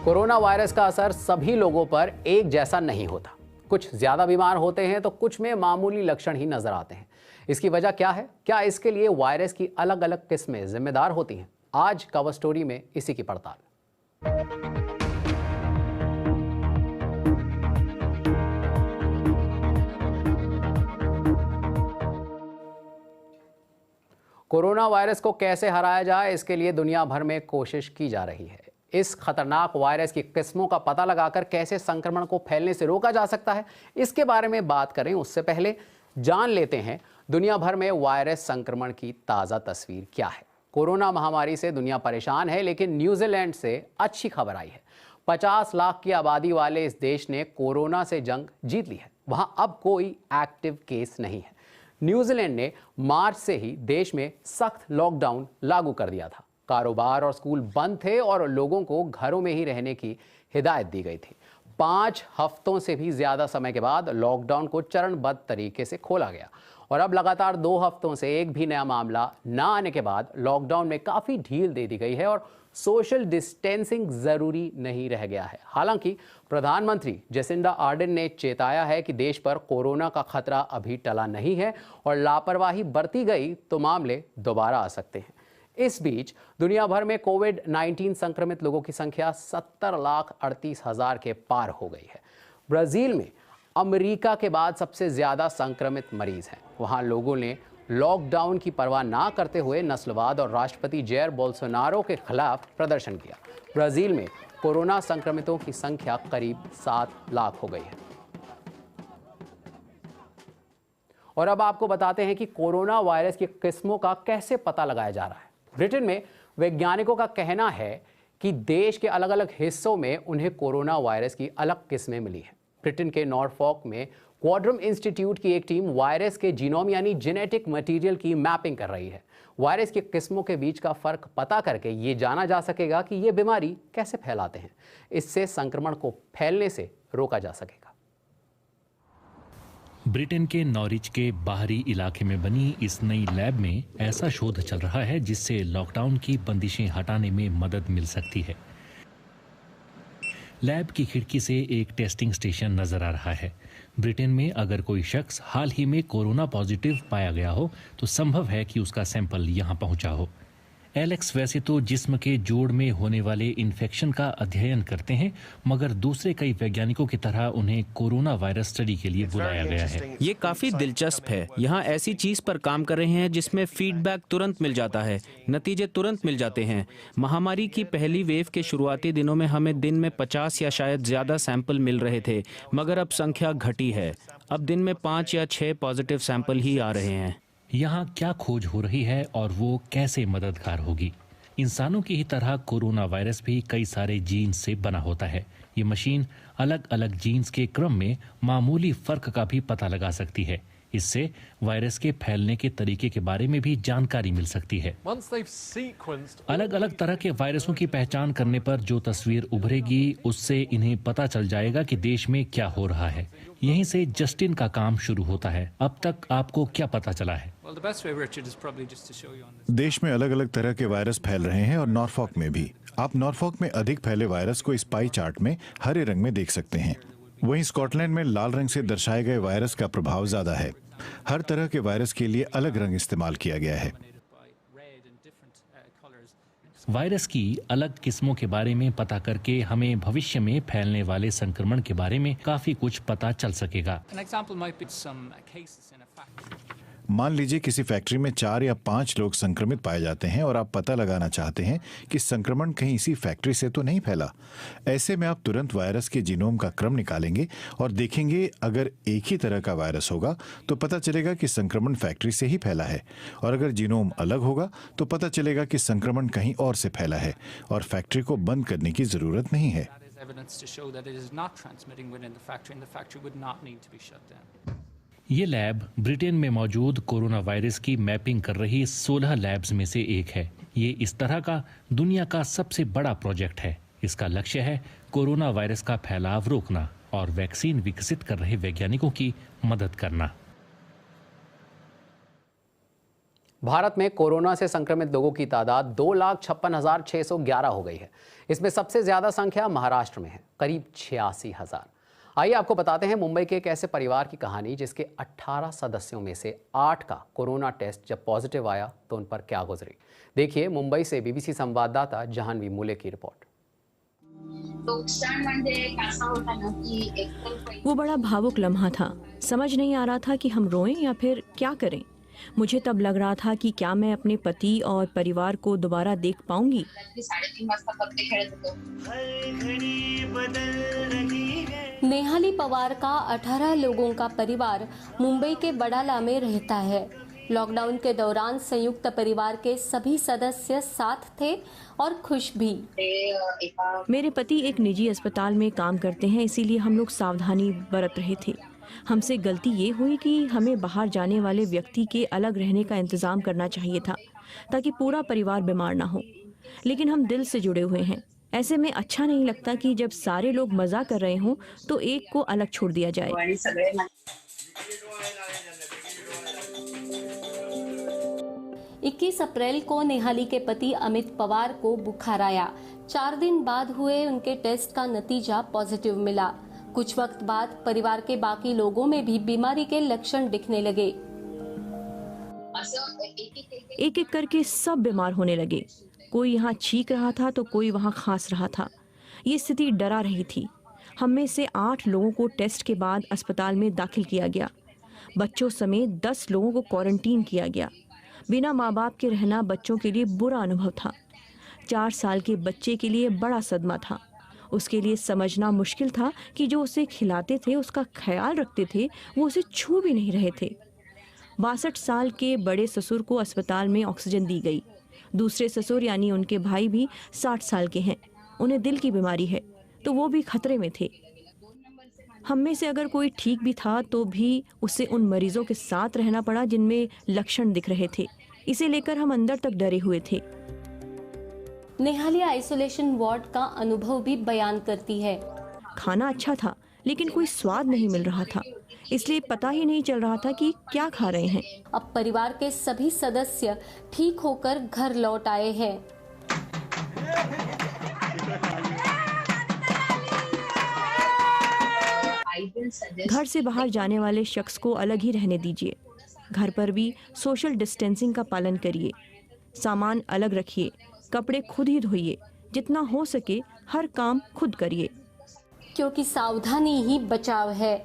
Corona virus का असर सभी लोगों पर एक जैसा नहीं होता। कुछ ज्यादा बीमार होते हैं तो कुछ में मामूली लक्षण ही नजर आते हैं। इसकी वजह क्या है? क्या इसके लिए वायरस की अलग अलग किस्में जिम्मेदार होती हैं? आज कवर स्टोरी में इसी की पड़ताल। कोरोना वायरस को कैसे हराया जाए, इसके लिए दुनिया भर में कोशिश की जा रही है। इस खतरनाक वायरस की किस्मों का पता लगाकर कैसे संक्रमण को फैलने से रोका जा सकता है, इसके बारे में बात करें उससे पहले जान लेते हैं दुनिया भर में वायरस संक्रमण की ताज़ा तस्वीर क्या है। कोरोना महामारी से दुनिया परेशान है, लेकिन न्यूजीलैंड से अच्छी खबर आई है। 50 लाख की आबादी वाले इस देश ने कोरोना से जंग जीत ली है। वहां अब कोई एक्टिव केस नहीं है। न्यूजीलैंड ने मार्च से ही देश में सख्त लॉकडाउन लागू कर दिया था। कारोबार और स्कूल बंद थे और लोगों को घरों में ही रहने की हिदायत दी गई थी। 5 हफ्तों से भी ज्यादा समय के बाद लॉकडाउन को चरणबद्ध तरीके से खोला गया और अब लगातार 2 हफ्तों से एक भी नया मामला न आने के बाद लॉकडाउन में काफी ढील दे दी गई है और सोशल डिस्टेंसिंग जरूरी नहीं रह गया है। हालांकि प्रधानमंत्री जेसिंडा आर्डन ने चेताया है कि देश पर कोरोना का खतरा अभी टला नहीं है और लापरवाही बरती गई तो मामले दोबारा आ सकते हैं। इस बीच दुनिया भर में कोविड-19 संक्रमित लोगों की संख्या 70,38,000 के पार हो गई है। ब्राजील में अमेरिका के बाद सबसे ज्यादा संक्रमित मरीज हैं। वहां लोगों ने लॉकडाउन की परवाह ना करते हुए नस्लवाद और राष्ट्रपति जैर बोल्सोनारो के खिलाफ प्रदर्शन किया। ब्राजील में कोरोना संक्रमितों की संख्या करीब 7 लाख हो गई है। और अब आपको बताते हैं कि कोरोना वायरस की किस्मों का कैसे पता लगाया जा रहा है। ब्रिटेन में वैज्ञानिकों का कहना है कि देश के अलग अलग हिस्सों में उन्हें कोरोना वायरस की अलग किस्में मिली हैं। ब्रिटेन के नॉरफॉक में क्वाड्रम इंस्टीट्यूट की एक टीम वायरस के जीनोम यानी जेनेटिक मटेरियल की मैपिंग कर रही है। वायरस की किस्मों के बीच का फर्क पता करके ये जाना जा सकेगा कि ये बीमारी कैसे फैलाते हैं। इससे संक्रमण को फैलने से रोका जा सकेगा। ब्रिटेन के नॉरिच के बाहरी इलाके में बनी इस नई लैब में ऐसा शोध चल रहा है जिससे लॉकडाउन की बंदिशें हटाने में मदद मिल सकती है। लैब की खिड़की से एक टेस्टिंग स्टेशन नजर आ रहा है। ब्रिटेन में अगर कोई शख्स हाल ही में कोरोना पॉजिटिव पाया गया हो तो संभव है कि उसका सैंपल यहां पहुंचा हो। एलेक्स वैसे तो जिस्म के जोड़ में होने वाले इन्फेक्शन का अध्ययन करते हैं, मगर दूसरे कई वैज्ञानिकों की तरह उन्हें कोरोना वायरस स्टडी के लिए बुलाया गया है। ये काफी दिलचस्प है। यहाँ ऐसी चीज पर काम कर रहे हैं जिसमें फीडबैक तुरंत मिल जाता है, नतीजे तुरंत मिल जाते हैं। महामारी की पहली वेव के शुरुआती दिनों में हमें दिन में 50 या शायद ज्यादा सैंपल मिल रहे थे, मगर अब संख्या घटी है। अब दिन में 5 या 6 पॉजिटिव सैंपल ही आ रहे हैं। यहाँ क्या खोज हो रही है और वो कैसे मददगार होगी? इंसानों की ही तरह कोरोना वायरस भी कई सारे जीन्स से बना होता है। ये मशीन अलग अलग जीन्स के क्रम में मामूली फर्क का भी पता लगा सकती है। इससे वायरस के फैलने के तरीके के बारे में भी जानकारी मिल सकती है। अलग अलग तरह के वायरसों की पहचान करने पर जो तस्वीर उभरेगी, उससे इन्हें पता चल जाएगा कि देश में क्या हो रहा है। यहीं से जस्टिन का काम शुरू होता है। अब तक आपको क्या पता चला है? देश में अलग अलग तरह के वायरस फैल रहे हैं और नॉरफॉक में भी। आप नॉरफॉक में अधिक फैले वायरस को इस पाई चार्ट में हरे रंग में देख सकते हैं। वहीं स्कॉटलैंड में लाल रंग से दर्शाए गए वायरस का प्रभाव ज्यादा है। हर तरह के वायरस के लिए अलग रंग इस्तेमाल किया गया है। वायरस की अलग किस्मों के बारे में पता करके हमें भविष्य में फैलने वाले संक्रमण के बारे में काफी कुछ पता चल सकेगा। मान लीजिए किसी फैक्ट्री में 4 या 5 लोग संक्रमित पाए जाते हैं और आप पता लगाना चाहते हैं कि संक्रमण कहीं इसी फैक्ट्री से तो नहीं फैला। ऐसे में आप तुरंत वायरस के जीनोम का क्रम निकालेंगे और देखेंगे अगर एक ही तरह का वायरस होगा तो पता चलेगा कि संक्रमण फैक्ट्री से ही फैला है, और अगर जीनोम अलग होगा तो पता चलेगा कि संक्रमण कहीं और से फैला है और फैक्ट्री को बंद करने की जरूरत नहीं है। ये लैब ब्रिटेन में मौजूद कोरोना वायरस की मैपिंग कर रही 16 लैब्स में से एक है। ये इस तरह का दुनिया का सबसे बड़ा प्रोजेक्ट है। इसका लक्ष्य है कोरोना वायरस का फैलाव रोकना और वैक्सीन विकसित कर रहे वैज्ञानिकों की मदद करना। भारत में कोरोना से संक्रमित लोगों की तादाद 2,56,611 हो गई है। इसमें सबसे ज्यादा संख्या महाराष्ट्र में है, करीब 86,000। आइए आपको बताते हैं मुंबई के एक ऐसे परिवार की कहानी जिसके 18 सदस्यों में से 8 का कोरोना टेस्ट जब पॉजिटिव आया तो उन पर क्या गुजरी। देखिए मुंबई से बीबीसी संवाददाता जहानवी मूले की रिपोर्ट। वो बड़ा भावुक लम्हा था। समझ नहीं आ रहा था कि हम रोएं या फिर क्या करें। मुझे तब लग रहा था कि क्या मैं अपने पति और परिवार को दोबारा देख पाऊंगी। नेहाली पवार का 18 लोगों का परिवार मुंबई के वडाला में रहता है। लॉकडाउन के दौरान संयुक्त परिवार के सभी सदस्य साथ थे और खुश भी। मेरे पति एक निजी अस्पताल में काम करते हैं, इसीलिए हम लोग सावधानी बरत रहे थे। हमसे गलती ये हुई कि हमें बाहर जाने वाले व्यक्ति के अलग रहने का इंतजाम करना चाहिए था ताकि पूरा परिवार बीमार ना हो, लेकिन हम दिल से जुड़े हुए हैं। ऐसे में अच्छा नहीं लगता कि जब सारे लोग मजा कर रहे हों तो एक को अलग छोड़ दिया जाए। 21 अप्रैल को नेहाली के पति अमित पवार को बुखार आया। 4 दिन बाद हुए उनके टेस्ट का नतीजा पॉजिटिव मिला। कुछ वक्त बाद परिवार के बाकी लोगों में भी बीमारी के लक्षण दिखने लगे। एक एक करके सब बीमार होने लगे। कोई यहाँ छींक रहा था तो कोई वहाँ खांस रहा था। ये स्थिति डरा रही थी। हम में से 8 लोगों को टेस्ट के बाद अस्पताल में दाखिल किया गया। बच्चों समेत 10 लोगों को क्वारंटीन किया गया। बिना माँ बाप के रहना बच्चों के लिए बुरा अनुभव था। 4 साल के बच्चे के लिए बड़ा सदमा था। उसके लिए समझना मुश्किल था कि जो उसे खिलाते थे, उसका ख्याल रखते थे, वो उसे छू भी नहीं रहे थे। 62 साल के बड़े ससुर को अस्पताल में ऑक्सीजन दी गई। दूसरे ससुर यानी उनके भाई भी 60 साल के हैं। उन्हें दिल की बीमारी है तो वो भी खतरे में थे। हम में से अगर कोई ठीक भी था तो भी उसे उन मरीजों के साथ रहना पड़ा जिनमें लक्षण दिख रहे थे। इसे लेकर हम अंदर तक डरे हुए थे। नेहाली आइसोलेशन वार्ड का अनुभव भी बयान करती है। खाना अच्छा था लेकिन कोई स्वाद नहीं मिल रहा था, इसलिए पता ही नहीं चल रहा था कि क्या खा रहे हैं। अब परिवार के सभी सदस्य ठीक होकर घर लौट आए हैं। घर से बाहर जाने वाले शख्स को अलग ही रहने दीजिए। घर पर भी सोशल डिस्टेंसिंग का पालन करिए। सामान अलग रखिए। कपड़े खुद ही धोइए। जितना हो सके हर काम खुद करिए, क्योंकि सावधानी ही बचाव है।